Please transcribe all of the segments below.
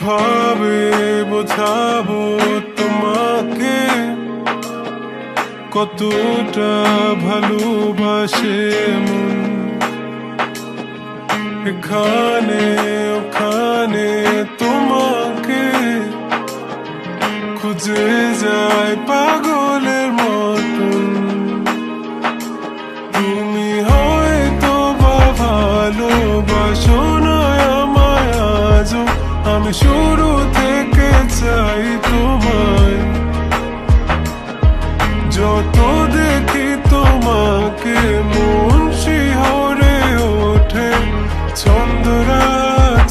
কিভাবে বোঝাবো তোমাকে কতটা ভালোবাসে মন। এখানে ওখানে তোমাকে খুঁজে যায় পাগলের মতন। তুমি হয়তো বা ভালোবাসো না আমায় আজও, আমি শুরু থেকে চাই তোমায়। যত দেখি তোমাকে মন শিহরে ওঠে, ছন্দরা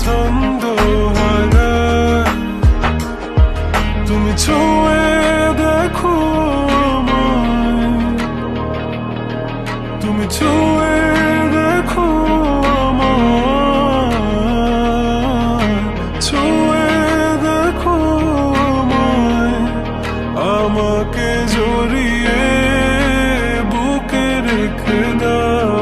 ছন্দ হারায়। তুমি ছুঁয়ে দেখো আমায়, তুমি ছুঁয়ে দেখো আমায়, ছুঁয়ে দেখো আমায়। আমাকে জড়িয়ে বুকে রেখে দাও।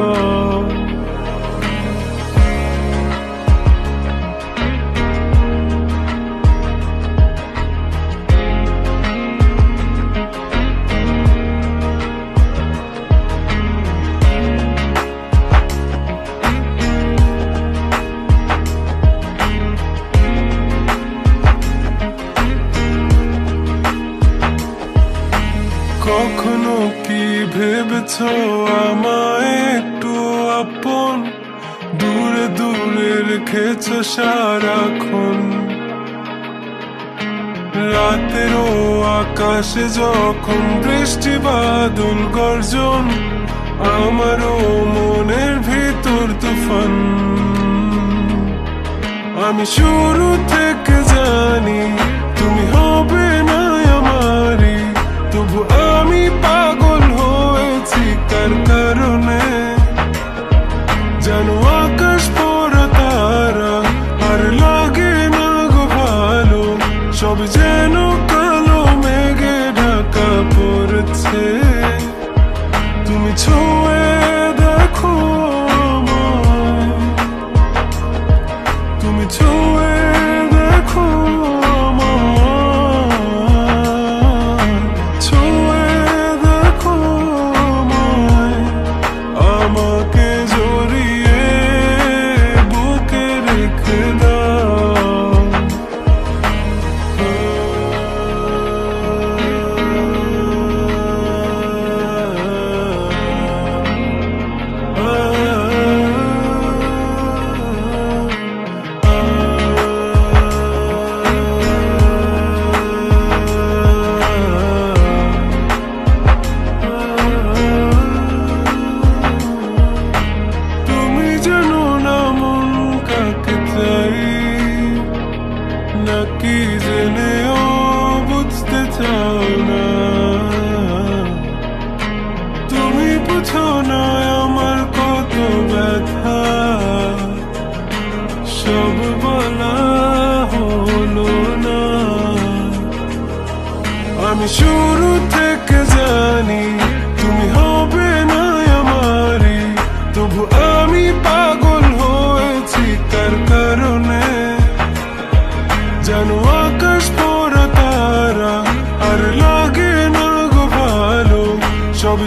কখনো কি ভেবেছ আমায় একটু আপন, দূরে দূরে রেখেছ সারাক্ষণ। রাতেরও আকাশে যখন বৃষ্টি বাদল গর্জন, আমারও মনের ভিতর তুফান। আমি শুরু থেকে জানি তুমি হবে না আমারই, তবু আমি পাগল হয়েছি কার কারণে। জানো আকাশ পড়া তারা আর লাগে না গো ভালো, সব যেন কালো মেঘে ঢাকা পড়েছে। তুমি ছুঁয়ে দেখো আমায়, তুমি ছুঁয়ে দেখো আমায়, ছুঁয়ে দেখো আমায়। আমাকে জড়িয়ে বুকে রেখে দাও। তুমি জানো না মন কাকে চাই, নাকি জেনেও বুঝতে চাও না। তুমি বুঝো না আমার কত ব্যথা, সব বলা হলো না। আমি শুরু থেকে জানি তুমি হবে না আমারই, তবু আমি পাগল হয়েছি কার কারণে। জানো আকাশ পড়া তারা আর লাগে না গো ভালো, সব